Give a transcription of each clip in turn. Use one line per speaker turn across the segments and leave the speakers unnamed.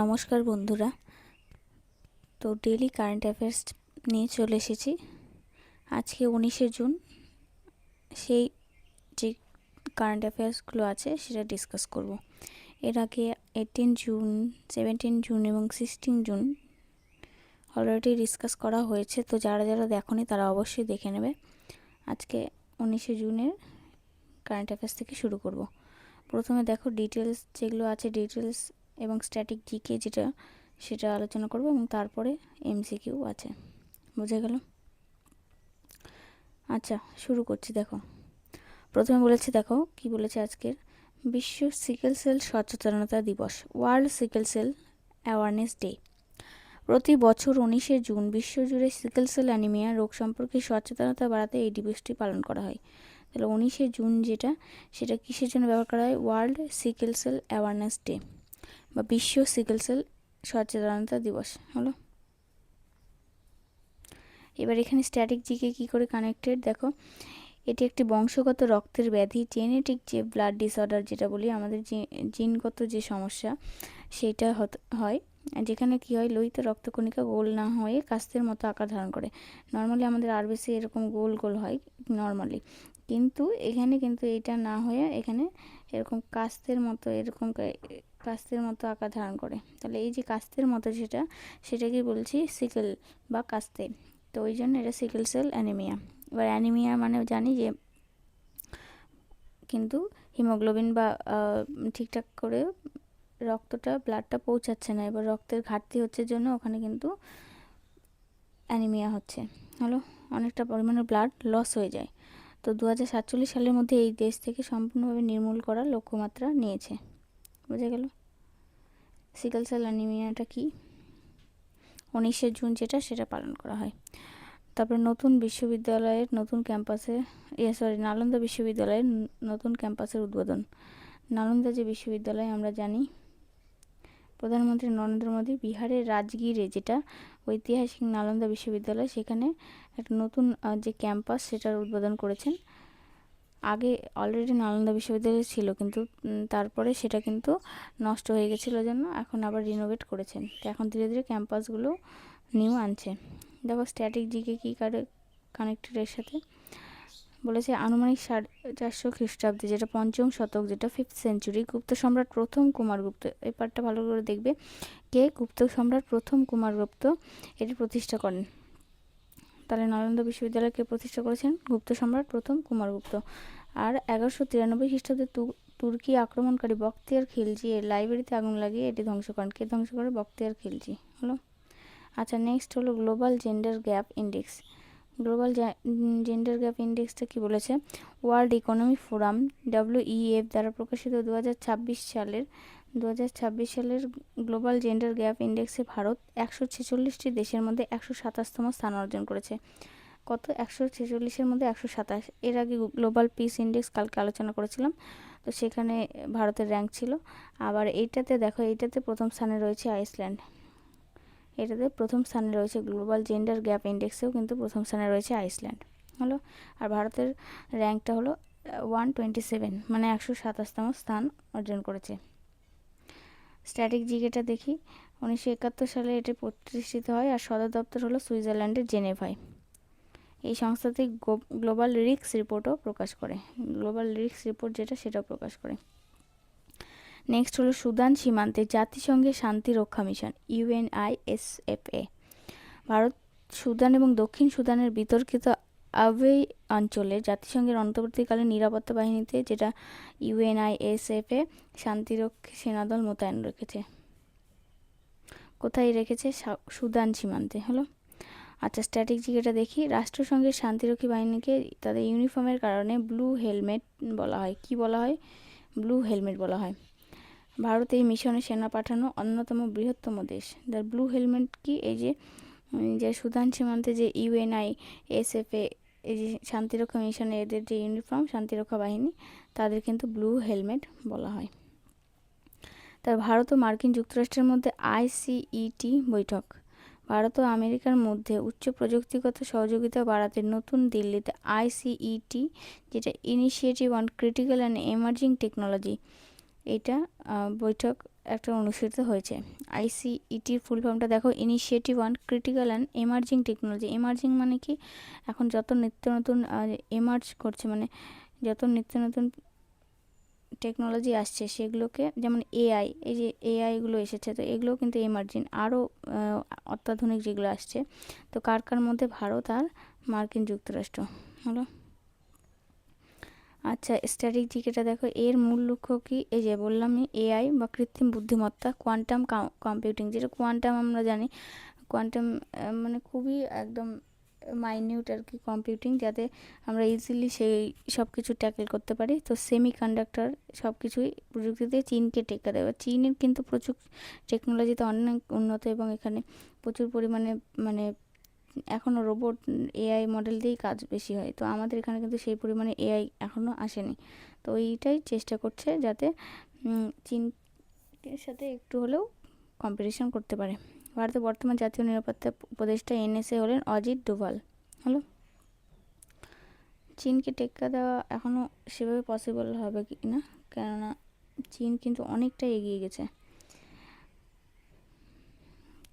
নমস্কার বন্ধুরা। তো ডেইলি কারেন্ট অ্যাফেয়ার্স নিয়ে চলে এসেছি। আজকে 19শে জুন সেই যে কারেন্ট অ্যাফেয়ার্সগুলো আছে সেটা ডিসকাস করব। এর আগে 18 জুন, 17 জুন এবং 16 জুন অলরেডি ডিসকাস করা হয়েছে। তো যারা যারা দেখোনি তারা অবশ্যই দেখে নেবে। আজকে 19শে জুনের কারেন্ট অ্যাফেয়ার্স থেকে শুরু করব। প্রথমে দেখো ডিটেলস যেগুলো আছে, ডিটেলস এবং স্ট্যাটিক জিকে সেটা আলোচনা করব এবং তারপরে এমসিকিউ আছে। বুঝে গেল? আচ্ছা, শুরু করছি। দেখো, প্রথমে বলেছে, দেখো কি বলেছে আজকের বিশ্ব সিকেল সেল সচেতনতা দিবস, world sickle cell awareness day. প্রতি বছর 19শে জুন বিশ্বজুড়ে সিকেল সেল অ্যানিমিয়া রোগ সম্পর্কে সচেতনতা বাড়াতে এই দিবসটি পালন করা হয়। তাহলে 19শে জুন সেটা কিসের জন্য ব্যবহার করা হয়? World sickle cell awareness day বা বিশ্ব সিকেল সেল সচেতনতা দিবস হলো। এবার এখানে স্ট্যাটিক জিকে কী করে কানেক্টেড দেখো। এটি একটি বংশগত রক্তের ব্যাধি, জেনেটিক যে ব্লাড ডিসঅর্ডার যেটা বলি, আমাদের জিনগত যে সমস্যা সেইটা হয়, যেখানে কি হয়, লোহিত রক্তকণিকা গোল না হয়ে কাস্তের মতো আকার ধারণ করে। নর্মালি আমাদের আরবিসি এরকম গোল গোল হয় নর্মালি, কিন্তু এখানে কিন্তু এটা না হয়ে এখানে এরকম কাস্তের মতো আকার ধারণ করে। তাহলে এই যে কাস্তের মতো সেটাকে বলছি সিকেল বা কাস্তে। তো ওই জন্য এটা সিকেল সেল অ্যানিমিয়া। এবার অ্যানিমিয়া মানে জানি যে কিন্তু হিমোগ্লোবিন বা ঠিকঠাক করে ব্লাডটা পৌঁছাচ্ছে না, এবার রক্তের ঘাটতি হচ্ছে জন্য ওখানে কিন্তু অ্যানিমিয়া হচ্ছে হলো, অনেকটা পরিমাণে ব্লাড লস হয়ে যায়। তো 2047 সালের মধ্যে এই দেশ থেকে সম্পূর্ণভাবে নির্মূল করার লক্ষ্যমাত্রা নিয়েছে। বুঝে গেল? সিকেল সেল অ্যানিমিয়াটা কি? 19শে জুন সেটা পালন করা হয়। তারপরে নালন্দা বিশ্ববিদ্যালয়ের নতুন ক্যাম্পাসের উদ্বোধন। নালন্দা যে বিশ্ববিদ্যালয় আমরা জানি, প্রধানমন্ত্রী নরেন্দ্র মোদী বিহারের রাজগীরে যেটা ঐতিহাসিক নালন্দা বিশ্ববিদ্যালয়, সেখানে একটা নতুন যে ক্যাম্পাস সেটার উদ্বোধন করেছেন। আগে অলরেডি নালন্দা বিশ্ববিদ্যালয় ছিল, কিন্তু তারপরে সেটা কিন্তু নষ্ট হয়ে গেছিলো জন্য এখন আবার রিনোভেট করেছেন। তো এখন ধীরে ধীরে ক্যাম্পাসগুলো নিউ আনছে। দেখো স্ট্যাটিক জিকে কী কানেক্টেড এর সাথে বলেছে, আনুমানিক 450 খ্রিস্টাব্দে, যেটা 5ম শতক, যেটা 5th সেঞ্চুরি, গুপ্ত সম্রাট প্রথম কুমারগুপ্ত, এই পার্টটা ভালো করে দেখবে, কে গুপ্ত সম্রাট প্রথম কুমারগুপ্ত এটি প্রতিষ্ঠা করেন। তাহলে নালন্দা বিশ্ববিদ্যালয়কে প্রতিষ্ঠা করেছেন গুপ্ত সম্রাট প্রথম কুমারগুপ্ত। আর 1193 খ্রিস্টাব্দে তুর্কি আক্রমণকারী বখতিয়ার খিলজি এর লাইব্রেরিতে আগুন লাগিয়ে এটি ধ্বংস করেন। কে ধ্বংস করে? বখতিয়ার খিলজি হলো। আচ্ছা, নেক্সট হলো global gender gap index. Global gender gap ইন্ডেক্সটা কি বলেছে? ওয়ার্ল্ড ইকোনমিক ফোরাম WEF দ্বারা প্রকাশিত 2026 সালের গ্লোবাল জেন্ডার গ্যাপ ইন্ডেক্সে ভারত 146টি দেশের মধ্যে 127তম স্থান অর্জন করেছে। কত? 146-এর মধ্যে 127। এর আগে গ্লোবাল পিস ইন্ডেক্স কালকে আলোচনা করেছিলাম, তো সেখানে ভারতের র্যাঙ্ক ছিল। আবার এইটাতে দেখো, এইটাতে প্রথম স্থানে রয়েছে আইসল্যান্ড। এটাতে প্রথম স্থানে রয়েছে গ্লোবাল জেন্ডার গ্যাপ ইন্ডেক্সেও কিন্তু প্রথম স্থানে রয়েছে আইসল্যান্ড হলো। আর ভারতের র্যাঙ্কটা হলো 127, মানে 127তম স্থান অর্জন করেছে। স্ট্যাটিক জিকেটা দেখি। 1971 সালে এটি প্রতিষ্ঠিত হয় আর সদর দপ্তর হলো সুইজারল্যান্ডের জেনেভায়। এই সংস্থাটি গ্লোবাল রিস্ক রিপোর্টও প্রকাশ করে। গ্লোবাল রিস্ক রিপোর্ট সেটাও প্রকাশ করে। নেক্সট হলো সুদান সীমান্তে জাতিসংঘের শান্তি রক্ষা মিশন UNISFA। ভারত, সুদান এবং দক্ষিণ সুদানের বিতর্কিত আভেই অঞ্চলে জাতিসংঘের অন্তর্বর্তীকালীন নিরাপত্তা বাহিনীতে, যেটা UNISFA, শান্তিরক্ষী সেনাদল মোতায়েন রেখেছে। কোথায় রেখেছে? সুদান সীমান্তে হলো। আচ্ছা, স্ট্যাটিক জিকেটা দেখি। রাষ্ট্রসংঘের শান্তিরক্ষী বাহিনীকে তাদের ইউনিফর্মের কারণে ব্লু হেলমেট বলা হয়। কি বলা হয়? ব্লু হেলমেট বলা হয়। ভারত এই মিশনে সেনা পাঠানো অন্যতম বৃহত্তম দেশ। ব্লু হেলমেট কি? এই যে সুদান সীমান্তে যে UNISFA, এই যে শান্তিরক্ষা মিশনে এদের যে ইউনিফর্ম, শান্তিরক্ষা বাহিনী, তাদের কিন্তু ব্লু হেলমেট বলা হয়। তার ভারত ও মার্কিন যুক্তরাষ্ট্রের মধ্যে ICET বৈঠক। ভারত ও আমেরিকার মধ্যে উচ্চ প্রযুক্তিগত সহযোগিতা বাড়াতে নতুন দিল্লিতে ICET, যেটা initiative on critical and emerging technology, এটা বৈঠক একটা অনুষ্ঠিত হয়েছে। ICET-র ফুল ফর্মটা দেখো, initiative on critical and emerging technology. Emerging মানে কি, এখন যত নিত্য নতুন এমার্জ করছে, মানে যত নিত্য নতুন টেকনোলজি আসছে সেগুলোকে, যেমন AI, এই যে এআইগুলো এসেছে, তো এগুলো কিন্তু এমার্জিং, আরও অত্যাধুনিক যেগুলো আসছে। তো কার কার মধ্যে? ভারত আর মার্কিন যুক্তরাষ্ট্র হলো। আচ্ছা, স্ট্র্যাটেজিটা দেখো, এর মূল লক্ষ্য কি? এই যে বললামই, AI বা কৃত্রিম বুদ্ধিমত্তা, কোয়ান্টাম কম্পিউটিং, যেটা কোয়ান্টাম আমরা জানি, কোয়ান্টাম মানে খুবই একদম মাইনিউট আর কি কম্পিউটিং, যাতে আমরা ইজিলি সেই সব কিছু ট্যাকেল করতে পারি। তো সেমি কন্ডাক্টর সব কিছুই প্রযুক্তিতে চীনকে টেক্কা দেবে। চীনের কিন্তু প্রচুর টেকনোলজিতে অনেক উন্নত, এবং এখানে প্রচুর পরিমাণে মানে এখনও রোবট AI মডেল দিয়েই কাজ বেশি হয়। তো আমাদের এখানে কিন্তু সেই পরিমাণে AI এখনও আসেনি। তো এইটাই চেষ্টা করছে যাতে চীনের সাথে একটু হলেও কম্পিটিশন করতে পারে। ভারতের বর্তমান জাতীয় নিরাপত্তা উপদেষ্টা NSA হলেন অজিত ডোভাল হলো। চীনকে টেক্কা দেওয়া এখনও সেভাবে পসিবল হবে কি না, কেননা চীন কিন্তু অনেকটাই এগিয়ে গেছে,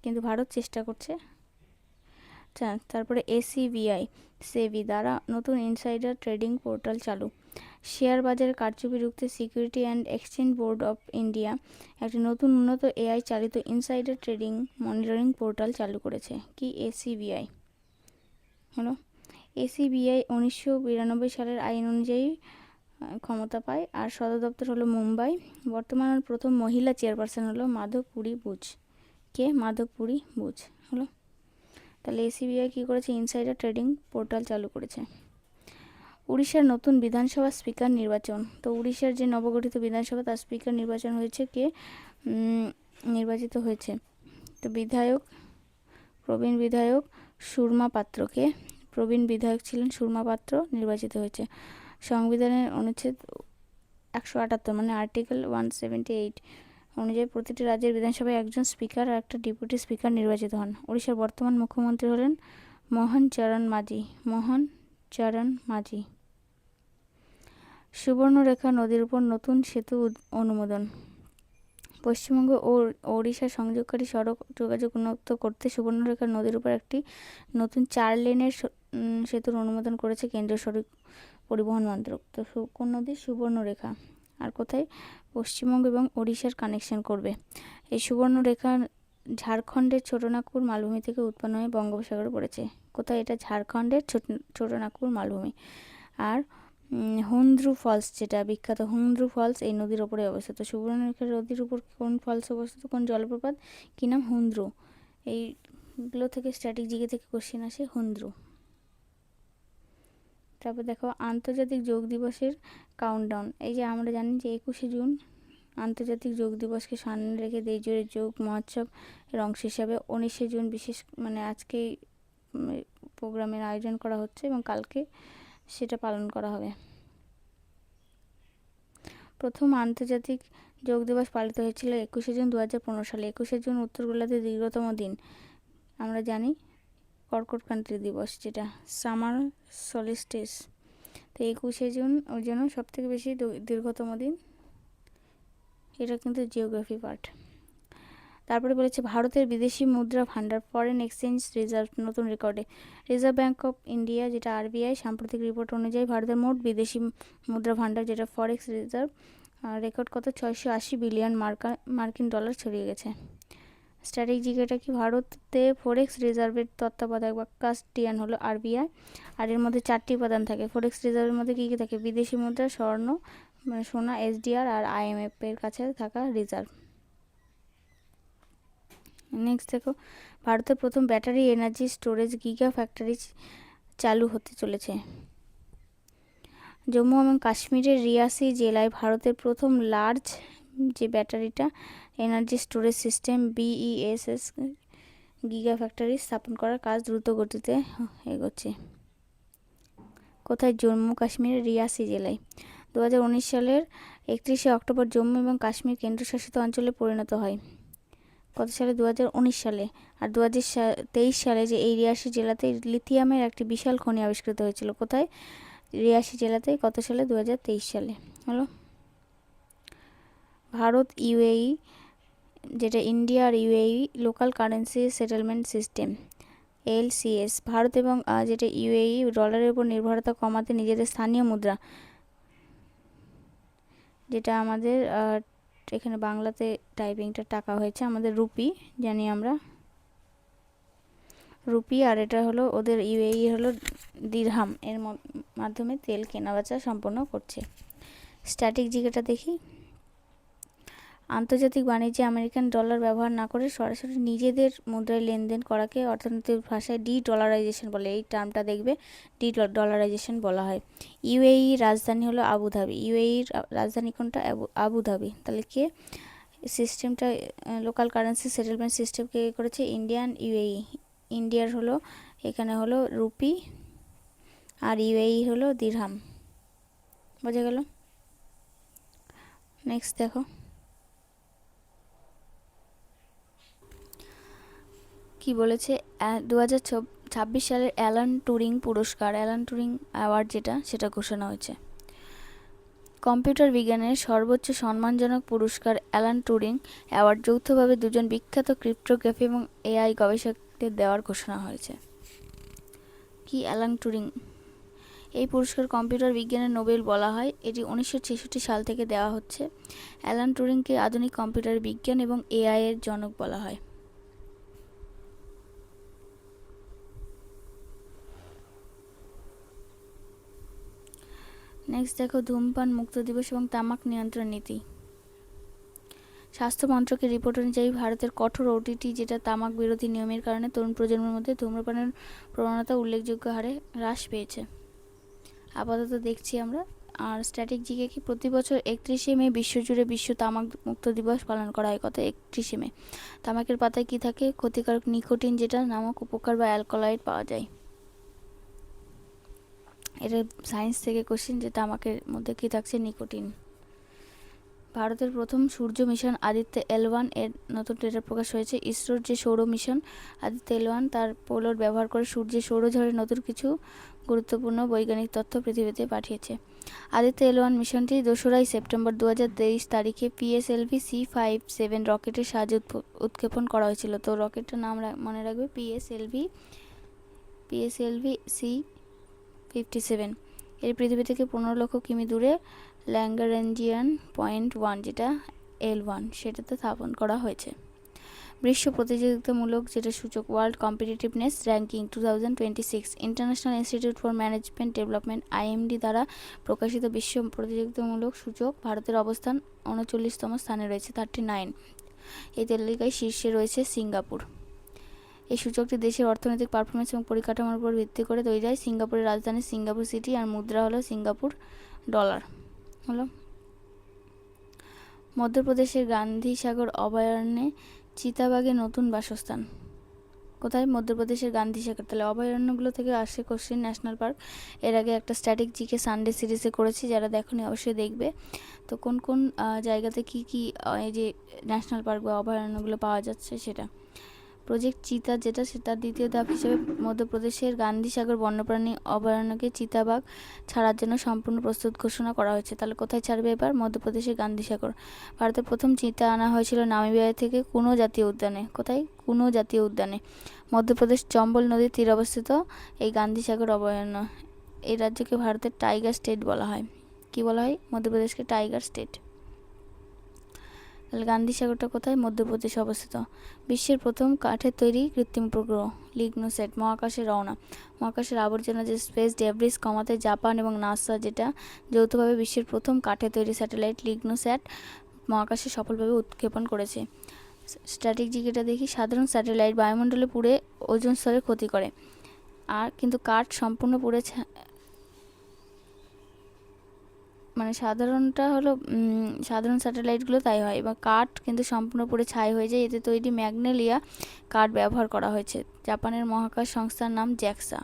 কিন্তু ভারত চেষ্টা করছে। তারপরে ACBI সেবি দ্বারা নতুন ইনসাইডার ট্রেডিং পোর্টাল চালু। শেয়ার বাজারে কারচুপি রুখতে security and exchange board of India একটি নতুন উন্নত AI চালিত ইনসাইডার ট্রেডিং মনিটরিং পোর্টাল চালু করেছে। কি? ACBI হলো। ACBI 1992 সালের আইন অনুযায়ী ক্ষমতা পায়, আর সদর দপ্তর হলো মুম্বাই। বর্তমান প্রথম মহিলা চেয়ারপারসন হলো মাধবপুরী বুচ। কে? মাধবপুরী বুচ হলো। তাহলে ACBI কী করেছে? ইনসাইডার ট্রেডিং পোর্টাল চালু করেছে। উড়িষ্যার নতুন বিধানসভা স্পিকার নির্বাচন। তো উড়িষ্যার যে নবগঠিত বিধানসভা, তার স্পিকার নির্বাচন হয়েছে। কে নির্বাচিত হয়েছে? তো প্রবীণ বিধায়ক সুরমা পাত্রকে, প্রবীণ বিধায়ক ছিলেন সুরমা পাত্র, নির্বাচিত হয়েছে। সংবিধানের অনুচ্ছেদ 178 মানে আর্টিকেল 178 অনুযায়ী প্রতিটি রাজ্যের বিধানসভায় একজন স্পিকার আর একটা ডেপুটি স্পিকার নির্বাচিত হন। উড়িষ্যার বর্তমান মুখ্যমন্ত্রী হলেন মোহন চরণ মাঝি। সুবর্ণরেখা নদীর উপর নতুন সেতু অনুমোদন। পশ্চিমবঙ্গ ও ওড়িশা সংযোগকারী সড়ক যোগাযোগ উন্নত করতে সুবর্ণরেখা নদীর উপর একটি নতুন 4 লেনের সেতুর অনুমোদন করেছে কেন্দ্রীয় সড়ক পরিবহন মন্ত্রক। তো কোন নদী? সুবর্ণরেখা। আর কোথায়? পশ্চিমবঙ্গ এবং ওড়িশার কানেকশন করবে। এই সুবর্ণরেখা ঝাড়খণ্ডের ছোটনাগপুর মালভূমি থেকে উৎপন্ন হয়ে বঙ্গোপসাগরে পড়েছে। কোথায় এটা? ঝাড়খণ্ডের ছোটনাগপুর মালভূমি। আর হুন্দ্রু ফলস, যেটা বিখ্যাত হুন্দ্রু ফলস, এই নদীর ওপরে অবস্থিত। সুবর্ণরেখা নদীর উপর কোন ফলস অবস্থিত, কোন জলপ্রপাত, কি নাম? হুন্দ্রু। এইগুলো থেকে স্ট্র্যাটেজিকে থেকে কোশ্চেন আসে, হুন্দ্রু। তারপর দেখো আন্তর্জাতিক যোগ দিবসের কাউন্টডাউন। এই যে আমরা জানি যে 21শে জুন আন্তর্জাতিক যোগ দিবসকে সামনে রেখে দেশজুড়ে যোগ মহোৎসব এর অংশ হিসাবে 19শে জুন বিশেষ মানে আজকেই প্রোগ্রামের আয়োজন করা হচ্ছে, এবং কালকে সেটা পালন করা হবে। প্রথম আন্তর্জাতিক যোগ দিবস পালিত হয়েছিল 21শে জুন 2015 সালে। 21শে জুন উত্তর গোলার্ধের দীর্ঘতম দিন, আমরা জানি কর্কটক্রান্তি দিবস, যেটা সামার সলিস্টিস। তো 21শে জুন ওর জন্য সবথেকে বেশি দীর্ঘতম দিন। এটা কিন্তু জিওগ্রাফি পার্ট। তারপরে বলেছে ভারতের বিদেশি মুদ্রা ভান্ডার, ফরেন এক্সচেঞ্জ রিজার্ভ নতুন রেকর্ডে। রিজার্ভ ব্যাঙ্ক অফ ইন্ডিয়া, যেটা RBI, সাম্প্রতিক রিপোর্ট অনুযায়ী ভারতের মোট বিদেশি মুদ্রা ভান্ডার, যেটা ফরেক্স রিজার্ভ, রেকর্ড কত? 680 বিলিয়ন মার্কিন ডলার ছড়িয়ে গেছে। স্ট্র্যাটেজিটা কি? ভারতে ফরেক্স রিজার্ভের তত্ত্বাবধায়ক বা কাস্টিয়ান হলো RBI, আর এর মধ্যে 4টি উপাদান থাকে। ফরেক্স রিজার্ভের মধ্যে কী কী থাকে? বিদেশি মুদ্রা, স্বর্ণ মানে সোনা, SDR, আর IMF এর কাছে থাকা রিজার্ভ। নেক্সট দেখো, ভারতের প্রথম battery energy storage giga factory চালু হতে চলেছে। জম্মু এবং কাশ্মীরের রিয়াসি জেলায় ভারতের প্রথম লার্জ যে ব্যাটারিটা energy storage system BESS giga factory স্থাপন করার কাজ দ্রুত গতিতে এগোচ্ছে। কোথায়? জম্মু কাশ্মীরের রিয়াসি জেলায়। 2019 সালের 31শে অক্টোবর জম্মু এবং কাশ্মীর কেন্দ্রশাসিত অঞ্চলে পরিণত হয়। কত সালে? 2019 সালে। আর 2023 সালে যে এই রিয়াসি জেলাতে লিথিয়ামের একটি বিশাল খনি আবিষ্কৃত হয়েছিল। কোথায়? রিয়াসি জেলাতে। কত সালে? 2023 সালে হলো। ভারত UAE যেটা ইন্ডিয়া আর UAE local currency settlement system LCS। Bharat এবং যেটা ইউএই ডলারের উপর নির্ভরতা কমাতে নিজেদের স্থানীয় মুদ্রা, যেটা আমাদের এখানে বাংলাতে টাইপিংটা টাকা হয়েছে, আমাদের রুপি জানি আমরা, রুপি, আর এটা হলো ওদের ইউএই হলো দিরহাম, এর মাধ্যমে তেল কেনাবেচা সম্পন্ন করছে। স্ট্যাটিক জিকেটা দেখি। আন্তর্জাতিক বাণিজ্যে আমেরিকান ডলার ব্যবহার না করে সরাসরি নিজেদের মুদ্রায় লেনদেন করাকে অর্থনৈতিক ভাষায় ডি ডলারাইজেশন বলে। এই টার্মটা দেখবে, ডি ডলারাইজেশন বলা হয়। ইউএই রাজধানী হলো আবুধাবি। ইউএইর রাজধানী কোনটা? আবুধাবি। তাহলে কে সিস্টেমটা লোকাল কারেন্সি সেটেলমেন্ট সিস্টেম কে করেছে? Indian UAE. ইন্ডিয়ার হলো এখানে হলো রুপি আর ইউএই হলো দিরহাম। বোঝা গেল? নেক্সট দেখো কি বলেছে। 2026 সালের অ্যালান টুরিং পুরস্কার, অ্যালান টুরিং অ্যাওয়ার্ড যেটা, সেটা ঘোষণা হয়েছে। কম্পিউটার বিজ্ঞানের সর্বোচ্চ সম্মানজনক পুরস্কার অ্যালান টুরিং অ্যাওয়ার্ড যৌথভাবে দুজন বিখ্যাত ক্রিপ্টোগ্রাফি এবং এআই গবেষকদের দেওয়ার ঘোষণা হয়েছে। কি অ্যালান টুরিং? এই পুরস্কার কম্পিউটার বিজ্ঞানের নোবেল বলা হয়। এটি 1966 সাল থেকে দেওয়া হচ্ছে। অ্যালান টুরিংকে আধুনিক কম্পিউটার বিজ্ঞান এবং এআই এর জনক বলা হয়। নেক্সট দেখো ধূমপান মুক্ত দিবস এবং তামাক নিয়ন্ত্রণ নীতি। স্বাস্থ্য মন্ত্রকের রিপোর্ট অনুযায়ী ভারতের কঠোর ওটিটি যেটা তামাক বিরোধী নিয়মের কারণে তরুণ প্রজন্মের মধ্যে ধূমপানের প্রবণতা উল্লেখযোগ্য হারে হ্রাস পেয়েছে। আপাতত দেখছি আমরা। আর স্ট্যাটিক জিকে কি? প্রতি বছর 31শে মে বিশ্বজুড়ে বিশ্ব তামাক মুক্ত দিবস পালন করা হয়। কত? 31শে মে। তামাকের পাতায় কি থাকে? ক্ষতিকারক নিকোটিন যেটা নামক উপকার বা অ্যালকোলয়েড পাওয়া যায়। এটা সায়েন্স থেকে কোশ্চেন, যে তামাকের মধ্যে কি থাকছে? নিকোটিন। ভারতের প্রথম সূর্য মিশন আদিত্য L1 এর নতুন ডেটা প্রকাশ হয়েছে। ইসরোর যে সৌর মিশন আদিত্য L1 তার পেলোড ব্যবহার করে সূর্যের সৌরঝড়ের নতুন কিছু গুরুত্বপূর্ণ বৈজ্ঞানিক তথ্য পৃথিবীতে পাঠিয়েছে। আদিত্য L1 মিশনটি 2রা সেপ্টেম্বর 2023 তারিখে PSLV C57 রকেটের সাহায্যে উৎক্ষেপণ করা হয়েছিল। তো রকেটটার নাম মনে রাখবে, PSLV C57। এর পৃথিবী থেকে 15 লক্ষ কিমি দূরে ল্যাগ্রাঞ্জিয়ান পয়েন্ট 1 যেটা L1 সেটাতে স্থাপন করা হয়েছে। বিশ্ব প্রতিযোগিতামূলক যেটা সূচক world competitiveness ranking 2026 international institute for management development IMD দ্বারা প্রকাশিত বিশ্ব প্রতিযোগিতামূলক সূচক ভারতের অবস্থান 39তম স্থানে রয়েছে, 39। এই তালিকায় শীর্ষে রয়েছে সিঙ্গাপুর। এই সূচকটি দেশের অর্থনৈতিক পারফরমেন্স এবং পরিকাঠামোর উপর ভিত্তি করে তৈরি হয়। সিঙ্গাপুরের রাজধানী সিঙ্গাপুর সিটি আর মুদ্রা হলো সিঙ্গাপুর ডলার। হলো মধ্যপ্রদেশের গান্ধী সাগর অভয়ারণ্যে চিতাবাঘের নতুন বাসস্থান। কোথায়? মধ্যপ্রদেশের গান্ধী সাগর। তাহলে অভয়ারণ্যগুলো থেকে আসে কোশ্চেন। ন্যাশনাল পার্ক এর আগে একটা স্ট্যাটিক জিকে সানডে সিরিজে করেছি, যারা দেখোনি অবশ্যই দেখবে। তো কোন কোন জায়গাতে কি কি এই যে ন্যাশনাল পার্ক বা অভয়ারণ্যগুলো পাওয়া যাচ্ছে সেটা। প্রজেক্ট চিতা যেটা, সেটার দ্বিতীয় ধাপ হিসেবে মধ্যপ্রদেশের গান্ধী সাগর বন্যপ্রাণী অভয়ারণ্যকে চিতাবাঘ ছাড়ার জন্য সম্পূর্ণ প্রস্তুত ঘোষণা করা হয়েছে। তাহলে কোথায় ছাড়বে এবার? মধ্যপ্রদেশের গান্ধী সাগর। ভারতের প্রথম চিতা আনা হয়েছিল নামিবিয়া থেকে কুনো জাতীয় উদ্যানে। কোথায়? কুনো জাতীয় উদ্যানে। মধ্যপ্রদেশ চম্বল নদীর তীরে অবস্থিত এই গান্ধী সাগর অভয়ারণ্য। এই রাজ্যকে ভারতের টাইগার স্টেট বলা হয়। কি বলা হয়? মধ্যপ্রদেশকে টাইগার স্টেট। তাহলে গান্ধী সাগরটা কোথায়? মধ্যপ্রদেশে অবস্থিত। বিশ্বের প্রথম কাঠের তৈরি কৃত্রিম উপগ্রহ লিগনোস্যাট মহাকাশে রওনা। মহাকাশের আবর্জনা যে স্পেস ডেব্রিস কমাতে জাপান এবং নাসা যেটা যৌথভাবে বিশ্বের প্রথম কাঠের তৈরি স্যাটেলাইট লিগনোস্যাট মহাকাশে সফলভাবে উৎক্ষেপণ করেছে। স্ট্যাটিক জিকেটা দেখি। সাধারণ স্যাটেলাইট বায়ুমণ্ডলে পুড়ে ওজোন স্তরের ক্ষতি করে, আর কিন্তু কাঠ সম্পূর্ণ পুড়ে মানে সাধারণটা হলো সাধারণ স্যাটেলাইটগুলো তাই হয়, এবং কাঠ কিন্তু সম্পূর্ণ পুড়ে ছাই হয়ে যায়। এতে তৈরি ম্যাগনেলিয়া কাঠ ব্যবহার করা হয়েছে। জাপানের মহাকাশ সংস্থার নাম জ্যাক্সা।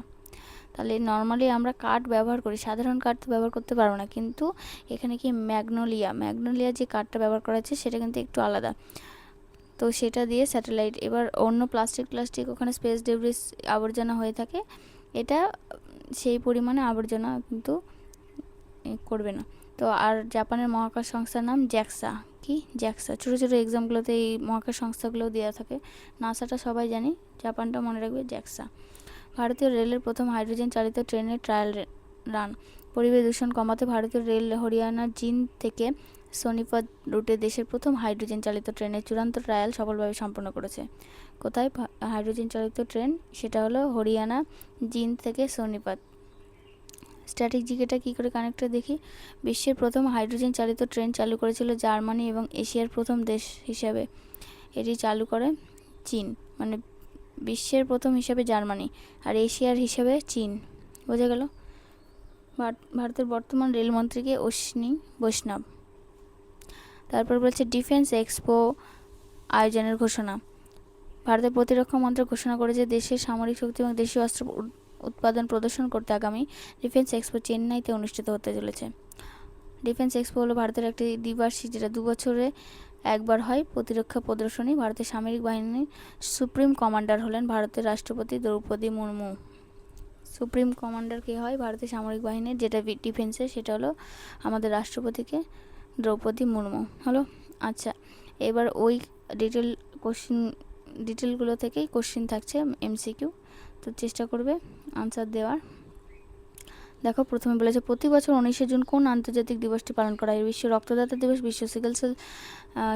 তাহলে নর্মালি আমরা কাঠ ব্যবহার করি, সাধারণ কাঠ তো ব্যবহার করতে পারবো না, কিন্তু এখানে কি ম্যাগনোলিয়া যে কাঠটা ব্যবহার করা হচ্ছে সেটা কিন্তু একটু আলাদা। তো সেটা দিয়ে স্যাটেলাইট। এবার অন্য প্লাস্টিক ওখানে স্পেস ডেব্রিস আবর্জনা হয়ে থাকে, এটা সেই পরিমাণে আবর্জনা কিন্তু করবে না। তো আর জাপানের মহাকাশ সংস্থার নাম জ্যাক্সা। কি? জ্যাক্সা। ছোটো ছোটো এক্সামগুলোতে এই মহাকাশ সংস্থাগুলোও দেওয়া থাকে। নাসাটা সবাই জানি, জাপানটা মনে রাখবে জ্যাক্সা। ভারতীয় রেলের প্রথম হাইড্রোজেন চালিত ট্রেনের ট্রায়াল রান। পরিবেশ দূষণ কমাতে ভারতীয় রেল হরিয়ানার জিন্দ থেকে সোনিপত রুটে দেশের প্রথম হাইড্রোজেন চালিত ট্রেনের চূড়ান্ত ট্রায়াল সফলভাবে সম্পন্ন করেছে। কোথায় হাইড্রোজেন চালিত ট্রেন? সেটা হলো হরিয়ানা জিন্দ থেকে সোনিপত। স্ট্যাটিক জিকেটা কী করে কানেক্টে দেখি। বিশ্বের প্রথম হাইড্রোজেন চালিত ট্রেন চালু করেছিল জার্মানি এবং এশিয়ার প্রথম দেশ হিসাবে এটি চালু করে চীন। মানে বিশ্বের প্রথম হিসাবে জার্মানি আর এশিয়ার হিসাবে চীন। বোঝা গেল? ভারতের বর্তমান রেলমন্ত্রীকে অশ্বিনী বৈষ্ণব। তারপর বলছে ডিফেন্স এক্সপো আয়োজনের ঘোষণা। ভারতের প্রতিরক্ষা মন্ত্রক ঘোষণা করেছে দেশের সামরিক শক্তি এবং দেশীয় অস্ত্র উৎপাদন প্রদর্শন করতে আগামী ডিফেন্স এক্সপো চেন্নাইতে অনুষ্ঠিত হতে চলেছে। ডিফেন্স এক্সপো হলো ভারতের একটি দ্বিবার্ষিক, যেটা 2 বছরে একবার হয়, প্রতিরক্ষা প্রদর্শনী। ভারতের সামরিক বাহিনীর সুপ্রিম কমান্ডার হলেন ভারতের রাষ্ট্রপতি দ্রৌপদী মুর্মু। সুপ্রিম কমান্ডার কে হয় ভারতের সামরিক বাহিনীর, যেটা ডিফেন্সের, সেটা হলো আমাদের রাষ্ট্রপতিকে দ্রৌপদী মুর্মু হলো। আচ্ছা, এবার ওই ডিটেলগুলো থেকেই কোশ্চিন থাকছে এমসিকিউ, তো চেষ্টা করবে আনসার দেওয়ার। দেখো, প্রথমে বলেছে প্রতি বছর 19শে জুন কোন আন্তর্জাতিক দিবসটি পালন করা হয়? বিশ্ব রক্তদাতা দিবস, বিশ্ব সিকেল সেল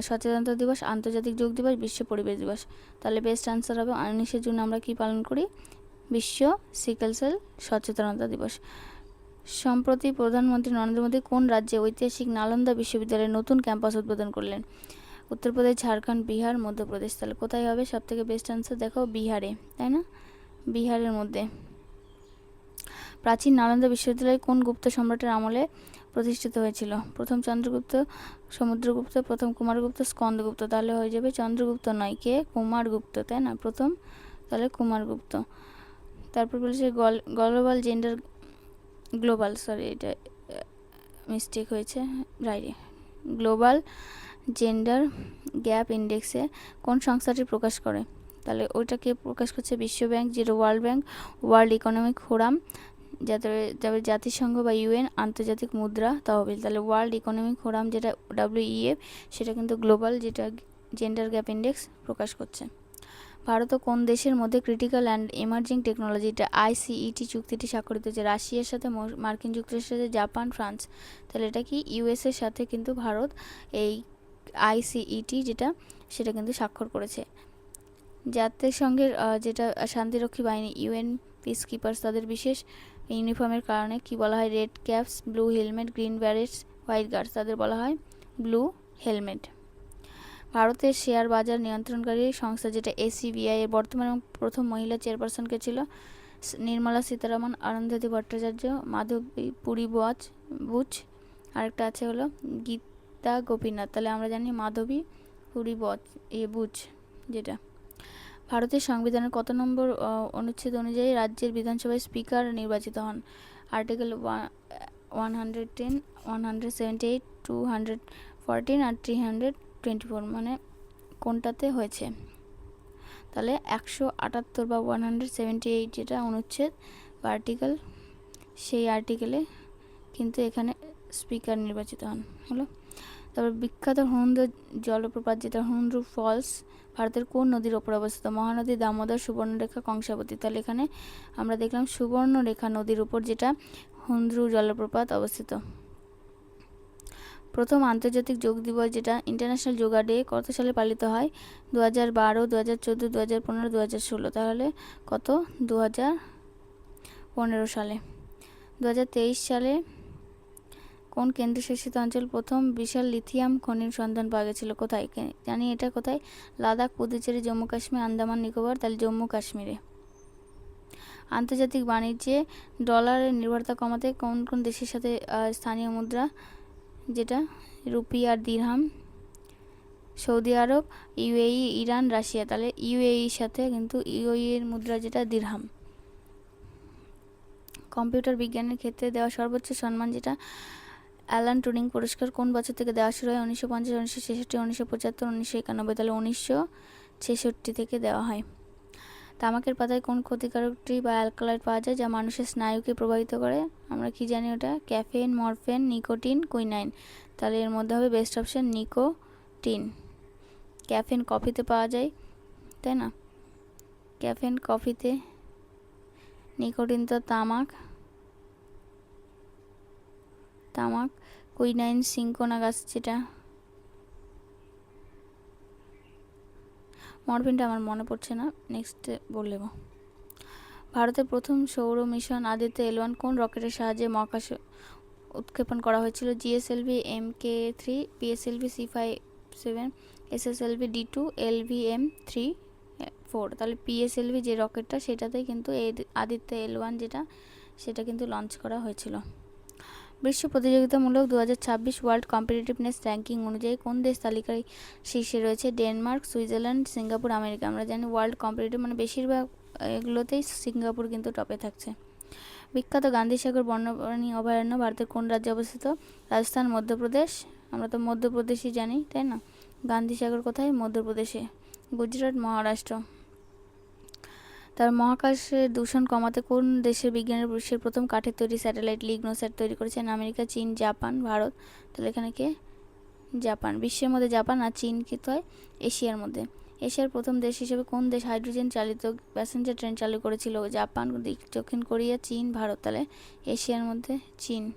সচেতনতা দিবস, আন্তর্জাতিক যোগ দিবস, বিশ্ব পরিবেশ দিবস। তাহলে বেস্ট আনসার হবে 19শে জুন আমরা কি পালন করি? বিশ্ব সিকেল সেল সচেতনতা দিবস। সম্প্রতি প্রধানমন্ত্রী নরেন্দ্র মোদী কোন রাজ্যে ঐতিহাসিক নালন্দা বিশ্ববিদ্যালয়ের নতুন ক্যাম্পাস উদ্বোধন করলেন? উত্তরপ্রদেশ, ঝাড়খণ্ড, বিহার, মধ্যপ্রদেশ। তাহলে কোথায় হবে সব থেকে বেস্ট আনসার? দেখো, বিহারে, তাই না? বিহারের মধ্যে। প্রাচীন নালন্দা বিশ্ববিদ্যালয় কোন গুপ্ত সম্রাটের আমলে প্রতিষ্ঠিত হয়েছিল? প্রথম চন্দ্রগুপ্ত, সমুদ্রগুপ্ত, প্রথম কুমারগুপ্ত, স্কন্দগুপ্ত। তাহলে হয়ে যাবে চন্দ্রগুপ্ত নয়, কে? কুমারগুপ্ত, তাই না? প্রথম, তাহলে কুমারগুপ্ত। তারপর বলেছে এটা মিস্টেক হয়েছে, গ্লোবাল জেন্ডার গ্যাপ ইন্ডেক্সে কোন সংস্থাটি প্রকাশ করে? তাহলে ওইটাকে প্রকাশ করছে বিশ্ব ব্যাংক, যেটা world bank, world economic forum, যাতে জাতিসংঘ বা ইউএন, আন্তর্জাতিক মুদ্রা তহবিল। তাহলে ওয়ার্ল্ড ইকোনমিক ফোরাম, যেটা WEF, সেটা কিন্তু গ্লোবাল যেটা জেন্ডার গ্যাপ ইন্ডেক্স প্রকাশ করছে। ভারত ও কোন দেশের মধ্যে ক্রিটিক্যাল অ্যান্ড এমার্জিং টেকনোলজি, এটা ICET চুক্তিটি স্বাক্ষরিত হয়েছে? রাশিয়ার সাথে, মার্কিন যুক্তরাষ্ট্রের সাথে, জাপান, ফ্রান্স। তাহলে এটা কি? US এর সাথে কিন্তু ভারত এই ICET যেটা, সেটা কিন্তু স্বাক্ষর করেছে। জাতিসংঘের যেটা শান্তিরক্ষী বাহিনী, UN পিস কিপার্স, তাদের বিশেষ ইউনিফর্মের কারণে কি বলা হয়? Red caps, blue helmet, green berets, white guards, তাদের বলা হয় ব্লু হেলমেট। ভারতের শেয়ার বাজার নিয়ন্ত্রণকারী সংস্থা, যেটা SEBI, এর বর্তমান এবং প্রথম মহিলা চেয়ারপারসন কে ছিল? নির্মলা সীতারামন, অরুন্ধতী ভট্টাচার্য, মাধবী পুরী বুচ, আরেকটা আছে হলো গীতা গোপীনাথ। তাহলে আমরা জানি মাধবী পুরী বুচ। যেটা ভারতের সংবিধানের কত নম্বর অনুচ্ছেদ অনুযায়ী রাজ্যের বিধানসভায় স্পিকার নির্বাচিত হন? আর্টিকেল 110, 178, 214 আর 324, মানে কোনটাতে হয়েছে? তাহলে 178 বা 178 যেটা অনুচ্ছেদ বা আর্টিকেল, সেই আর্টিকেলে কিন্তু এখানে স্পিকার নির্বাচিত হন হলো। তারপর বিখ্যাত হুন্দ্র জলপ্রপাত, যেটা হুন্দ্রু ফলস, ভারতের কোন নদীর ওপর অবস্থিত? মহানদী, দামোদর, সুবর্ণরেখা, কংসাবতী। তাহলে এখানে আমরা দেখলাম সুবর্ণরেখা নদীর উপর যেটা হুন্দ্রু জলপ্রপাত অবস্থিত। প্রথম আন্তর্জাতিক যোগ দিবস, যেটা ইন্টারন্যাশনাল যোগা ডে, কত সালে পালিত হয়? 2012, 2014, 2015, 2016। তাহলে কত? 2015 সালে। 2023 সালে কোন কেন্দ্রশাসিত অঞ্চল প্রথম বিশাল লিথিয়াম খনির সন্ধান পাওয়া গেছিল? কোথায় জানি, এটা কোথায়? লাদাখ, পুদুচেরি, জম্মু কাশ্মীর, আন্দামান নিকোবর। তাহলে জম্মু কাশ্মীরে। আন্তর্জাতিক বাণিজ্যে ডলারের নির্ভরতা কমাতে কোন কোন দেশের সাথে স্থানীয় মুদ্রা, যেটা রুপি আর দিরহাম? সৌদি আরব, UAE, ইরান, রাশিয়া। তাহলে UAEর সাথে কিন্তু এর মুদ্রা যেটা দিরহাম। কম্পিউটার বিজ্ঞানের ক্ষেত্রে দেওয়া সর্বোচ্চ সম্মান, যেটা অ্যালান টুরিং পুরস্কার, কোন বছর থেকে দেওয়া শুরু হয়? 1950, 1966, 1975, 1991। তাহলে 1966 থেকে দেওয়া হয়। তামাকের পাতায় কোন ক্ষতিকারকটি বা অ্যালকালয়েড পাওয়া যায় যা মানুষের স্নায়ুকে প্রভাবিত করে? আমরা কি জানি ওটা? Caffeine, morphine, nicotine, quinine. তাহলে এর মধ্যে হবে বেস্ট অপশন নিকোটিন। টিন। ক্যাফেন কফিতে পাওয়া যায়, তাই না? ক্যাফেন কফিতে। নিকোটিন তো তামাক। কুইনাইন সিঙ্কোনা গাছ, যেটা মরফিনটা আমার মনে পড়ছে না, নেক্সট বললে। ভারতের প্রথম সৌর মিশন আদিত্য-L1 কোন রকেটের সাহায্যে মহাকাশে উৎক্ষেপণ করা হয়েছিল? GSLV Mk3, PSLV C57, এসএসএলভি D2, LVM-3-4। তাহলে পিএসএলভি যে রকেটটা, সেটাতেই কিন্তু এই আদিত্য-L1 যেটা, সেটা কিন্তু লঞ্চ করা হয়েছিল। বিশ্ব প্রতিযোগিতামূলক 2026 ওয়ার্ল্ড কম্পিটিটিভনেস র্যাঙ্কিং অনুযায়ী কোন দেশ তালিকায় শীর্ষে রয়েছে? Denmark, Switzerland, Singapore, America. আমরা জানি ওয়ার্ল্ড কম্পিটিটিভ মানে বেশিরভাগ এগুলোতেই সিঙ্গাপুর কিন্তু টপে থাকছে। বিখ্যাত গান্ধীসাগর বন্যপ্রাণী অভয়ারণ্য ভারতের কোন রাজ্যে অবস্থিত? রাজস্থান, মধ্যপ্রদেশ। আমরা তো মধ্যপ্রদেশই জানি, তাই না? গান্ধীসাগর কোথায়? মধ্যপ্রদেশে। গুজরাট, মহারাষ্ট্র। তার মহাকাশের দূষণ কমাতে কোন দেশের বিজ্ঞানীরা বিশ্বের প্রথম কাঠের তৈরি স্যাটেলাইট লিগনোস্যাট তৈরি করেছেন? আমেরিকা, চীন, জাপান, ভারত। তাহলে এখানে কে? জাপান। বিশ্বের মধ্যে জাপান আর চীন কিন্তু হয় এশিয়ার মধ্যে। এশিয়ার প্রথম দেশ হিসেবে কোন দেশ হাইড্রোজেন চালিত প্যাসেঞ্জার ট্রেন চালু করেছিল? জাপান, দক্ষিণ কোরিয়া, চীন, ভারত। তাহলে এশিয়ার মধ্যে চীন।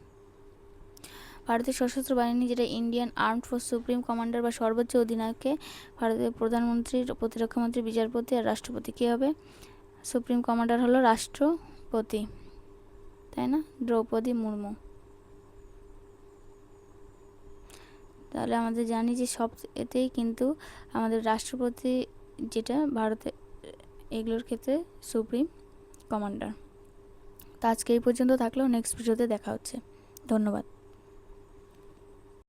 ভারতের সশস্ত্র বাহিনী, যেটা Indian armed force, supreme commander বা সর্বোচ্চ অধিনায়ককে ভারতের প্রধানমন্ত্রী, প্রতিরক্ষামন্ত্রী, বিচারপতি আর রাষ্ট্রপতি। কে হবে? সুপ্রিম কমান্ডার হলো রাষ্ট্রপতি, তাই না? দ্রৌপদী মুর্মু। তাহলে আমাদের জানি যে সব এতেই কিন্তু আমাদের রাষ্ট্রপতি, যেটা ভারতে, এগুলোর ক্ষেত্রে সুপ্রিম কমান্ডার। তো আজকে এই পর্যন্ত থাকলেও নেক্সট ভিডিওতে দেখা হচ্ছে। ধন্যবাদ।